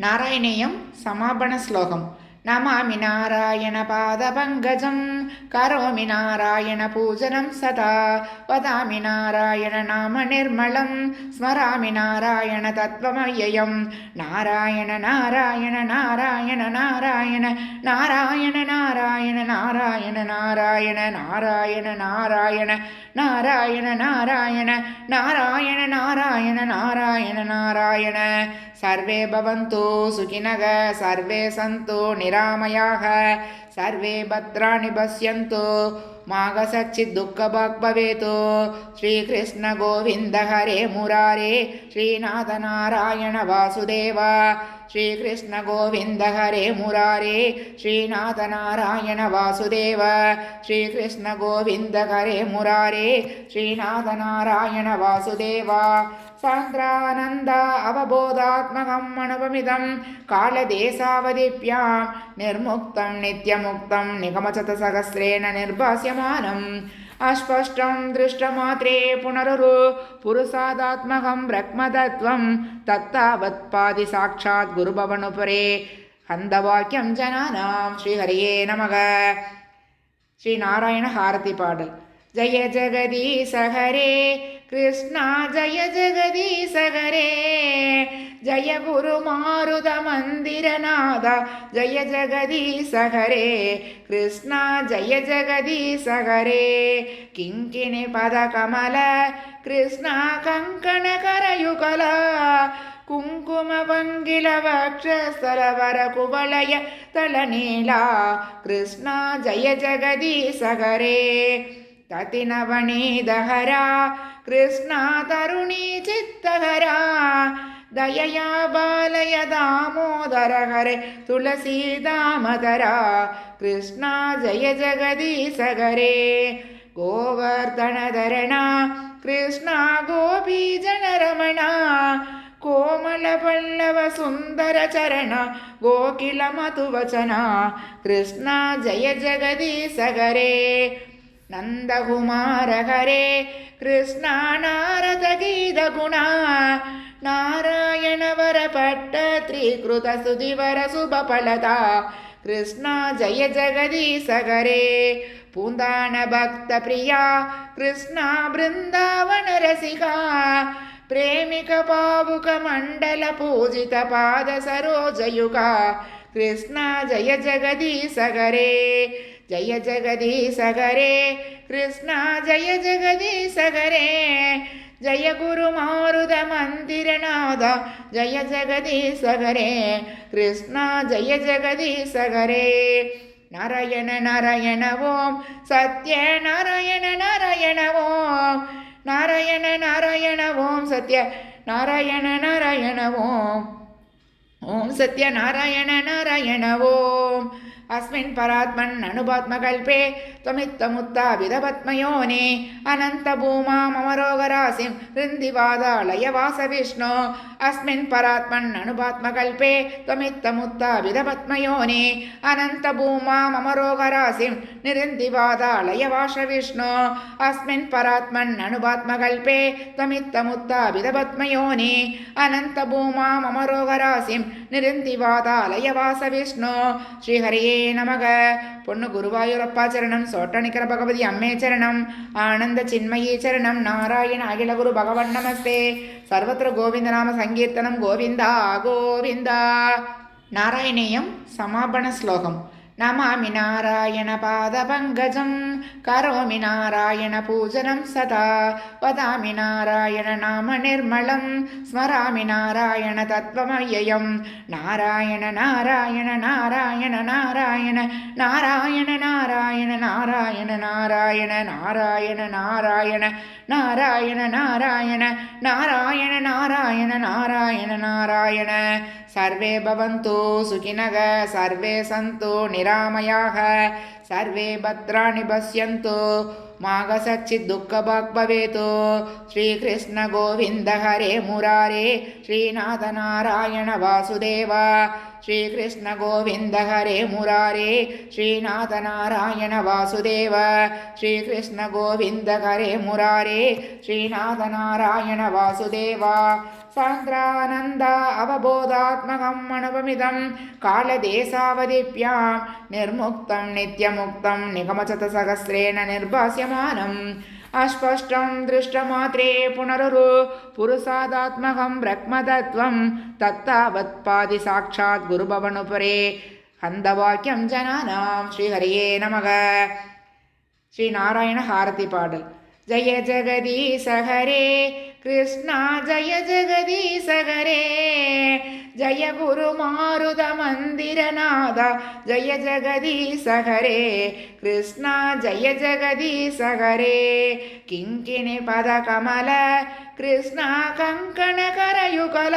नारायणीयं समापनश्लोकं नमामि नारायणपादपङ्कजं करोमि नारायणपूजनं सदा वदामि नारायणनामनिर्मलं स्मरामि नारायणतत्त्वमव्ययं नारायण नारायण नारायण नारायण नारायण नारायण नारायण नारायण नारायण नारायण नारायण नारायण नारायण नारायण नारायण नारायण सर्वे भवन्तु सुखिनः सर्वे सन्तु निरामयाः सर्वे भद्राणि पश्यन्तु मा कश्चित् दुःखभाग् भवेत् श्रीकृष्ण गोविन्द हरे मुरारे श्रीनाथ नारायण वासुदेव श्रीकृष्ण गोविन्द हरे मुरारे श्रीनाथ नारायण वासुदेव श्रीकृष्ण गोविन्द हरे मुरारे श्रीनाथ नारायण वासुदेव सान्द्रानन्द अवबोधात्मकम् अनुपमितं कालदेशावधिभ्यां निर्मुक्तं नित्यमुक्तं निगमशतसहस्रेण निर्भास्यमानम् अस्पष्टं दृष्टमात्रे पुरुषादात्मकं ब्रह्मतत्त्वं तत्तावत्पादि साक्षात् गुरुभवनुपरे हन्दवाक्यं जनानां श्रीहरिये नमः श्री नारायण हारति पाडल जय जगदीश हरे कृष्णा जय जगदीश हरे जय गुरु मारुत मंदिरनाथ जय जगदीश हरे कृष्णा जय जगदीश हरे किंकिणी पद कमल कृष्णा कंकण करयुगल कुंकुम पंगिल वक्षस्थलवर कुवलय तलनीला कृष्णा जय जगदीश हरे ततिनवनीदहरा कृष्णा तरुणी चित्तहरा दयया बालय दामोदर हरे तुलसी दामदरा कृष्णा जय जगदीश हरे गोवर्धन धरणा कृष्णा गोपी जनरमणा कोमल पल्लव सुंदर चरण गोकिल मधुवचना कृष्णा जय जगदीश हरे नंदकुमार हरे कृष्णा नारद गीत गुणा नारायण वर पट्ट त्रिकृत सुधिवर शुभ फलदा कृष्णा जय जगदीश हरे पूंदान भक्त प्रिया कृष्णा बृंदावन रसिका प्रेमिक पावुक मंडल पूजित पाद सरोजयुगा कृष्णा जय जगदीश हरे जय जगदीश हरे कृष्णा जय जगदीश हरे जय गुरु मारुत मंदिरनाथ जय जगदीश हरे कृष्णा जय जगदीश हरे नारायण नारायण ओम सत्य नारायण नारायण ओम नारायण नारायण ओम सत्य नारायण नारायण ओम सत्य नारायण नारायण ओम अस्मिन् परात्मन् अनुपात्मकल्पे त्वमित्तमुत्ता विदपत्मयोने अनन्तभूमा मम रोगराशिं वृन्दिवादालय वास विष्णु अस्मिन् परात्मन् अनुपात्मकल्पे त्वमित्तमुत्ता विदपत्मयोने अनन्तभूमा मम रोगराशिं निरुन्दिवादालय वास विष्णु अस्मिन् परात्मन् अनुपात्मकल्पे त्वमित्तमुत्ता विदपत्मयोने अनन्तभूमा मम रोगराशिं निरुन्दिवादालय वास विष्णु श्रीहरिये நமக பொன்னு குருவாயூரப்பா சரணம் சோட்டனிக்கர பகவதி அம்மே சரணம் ஆனந்த சின்மயி சரணம் நாராயண அகில குரு பகவன் நமஸ்தே சர்வத்திர கோவிந்த நாம சங்கீர்த்தனம் கோவிந்தா கோவிந்தா நாராயணீயம் சமாபன ஸ்லோகம் नमामि नारायणपादपङ्कजं करोमि नारायणपूजनं सदा वदामि नारायणनामनिर्मलं स्मरामि नारायणतत्त्वमव्ययं नारायण नारायण नारायण नारायण नारायण नारायण नारायण नारायण नारायण नारायण नारायण नारायण नारायण नारायण नारायण नारायण सर्वे भवन्तु सुखिनः सर्वे सन्तु निरामयाः सर्वे भद्राणि पश्यन्तु मा कश्चित् दुःखभाग् भवेत् श्रीकृष्ण गोविन्द हरे मुरारे श्रीनाथ नारायण वासुदेव श्रीकृष्ण गोविन्द हरे मुरारे श्रीनाथ नारायण वासुदेव श्रीकृष्ण गोविन्द हरे मुरारे श्रीनाथ नारायण वासुदेव சாந்திரானந்த அவபோதாத்மகம் அனுபமிதம் காலதேசாவதிப்யாம் நிர்முக்தம் நித்யமுக்தம் நிகமசதசகஸ்ரேண நிர்பாஸ்யமானம் அஸ்பஷ்டம் திருஷ்டமாத்ரே புனருரு புருஷாதாத்மகம் பிரக்மதத்வம் தத்தாவத் பாதி சாட்சாத் குருபவனுபரே ஹந்தவாக்கியம் ஜனானாம். ஸ்ரீஹரியே நமக. ஸ்ரீ நாராயண ஹாரதி பாடல். ஜய ஜெகதீச ஹரே கிருஷ்ணா ஜய ஜெகதீச ஹரே ஜய குரு மாருத மந்திரநாத ஜய ஜெகதீச ஹரே கிருஷ்ணா ஜய ஜெகதீச ஹரே கிங்கிணி பத கமல கிருஷ்ணா கங்கண கரயுகல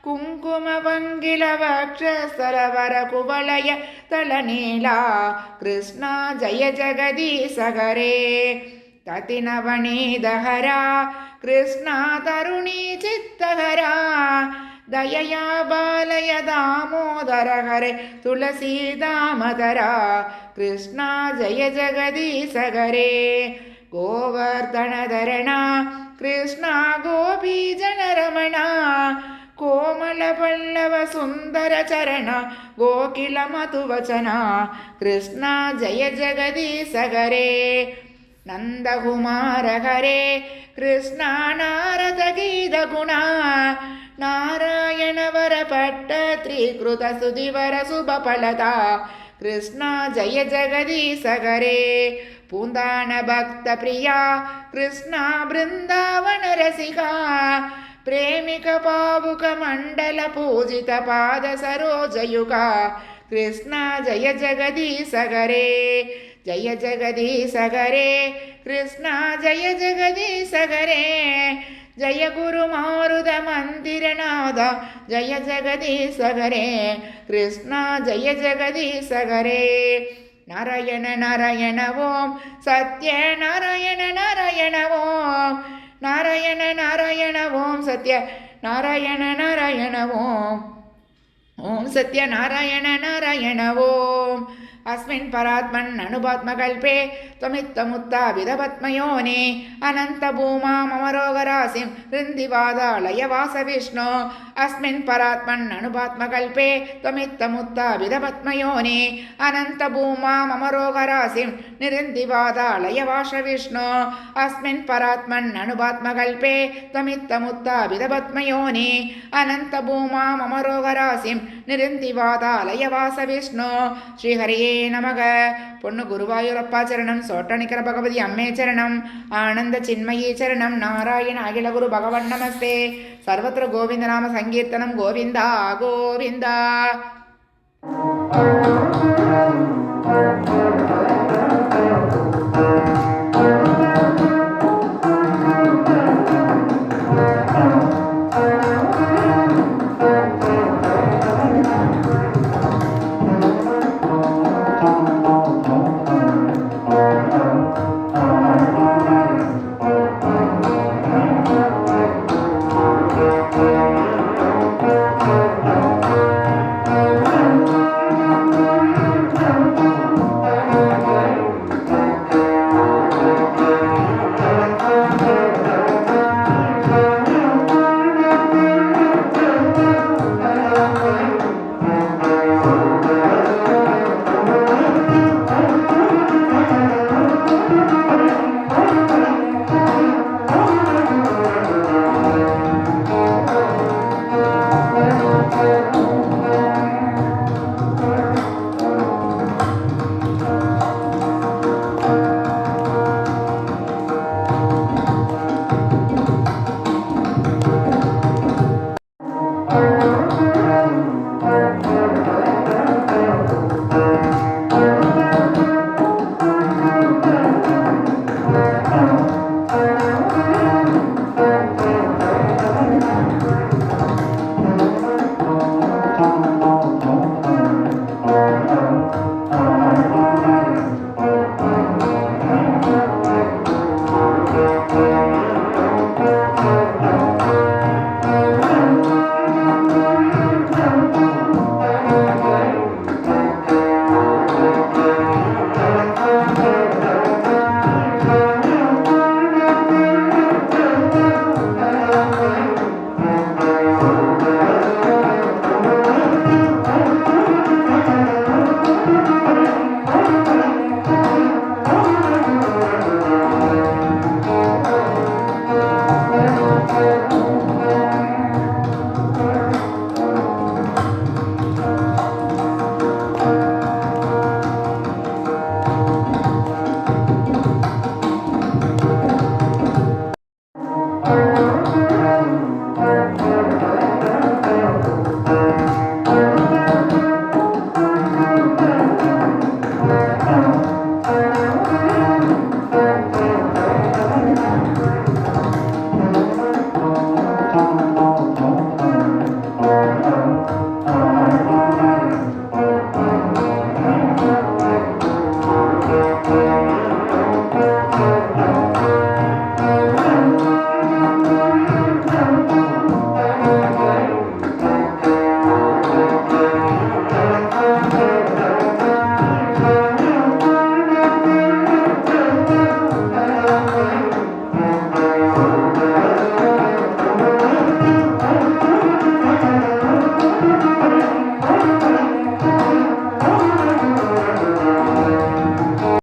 குங்கும வங்கில வக்ஷஸ்தரவர குவலய தலநீலா கிருஷ்ணா ஜய ஜெகதீச ஹரே ததிநவநீதஹரா கிருஷ்ணா தருணீ சித்தஹரா தயயா பாலய தாமோதர ஹரே துளசீதாமதரா கிருஷ்ணா ஜய ஜெகதீச ஹரே கோவர்தனதரணா கிருஷ்ணா கோபீஜனரமணா கோமல பல்லவ சுந்தர சரண கோகில மதுவச்சனா கிருஷ்ணா ஜய ஜெகதீச ஹரே நந்தகுமார ஹரே கிருஷ்ணா நாரத கீத குணா நாராயண வர பட்ட த்ரீகிருத சுதிவர சுபபலதா கிருஷ்ணா ஜய ஜெகதீச ஹரே பூந்தான பக்த பிரியா கிருஷ்ணா பிருந்தாவன ரசிகா प्रेमिक पावुक मंडल पूजित पाद सरोजयुगा कृष्णा जय जगदीश हरे जय जगदीश हरे कृष्णा जय जगदीश हरे जय गुरु मारुद मंदिरनाथ जय जगदीश हरे कृष्णा जय जगदीश हरे नारायण नारायण ओम सत्य नारायण नारायण ओम नारायण नारायण ओम सत्य नारायण नारायण ओम सत्य नारायण नारायण ओम अस्मिन् परात्मन् अनुपात्मकल्पे त्वमित्तमुत्ता विदपत्मयोनि अनन्तभूमाम् अमरोगरासिं हृन्दिवादालयवास विष्णु अस्मिन् परात्मन् अनुपात्मकल्पे त्वमित्तमुत्ता विदपत्मयोनि अनन्तभूमाम् अमरोगरासिं निरिन्दिवादालयवास विष्णु अस्मिन् परात्मन् अनुपात्मकल्पे त्वमित्तमुत्ता विदपत्मयोनि अनन्तभूमाम् अमरोगरासिं निरिन्दिवादालयवास विष्णु श्रीहरिये நமக. பொன்னு குருவாயூரப்பா சரணம். சோட்டனிக்கர பகவதி அம்மே சரணம். ஆனந்த சின்மயி சரணம். நாராயண அகில குரு பகவன் நமஸ்தே. சர்வத்திர கோவிந்த நாம சங்கீர்த்தனம். கோவிந்தா கோவிந்தா.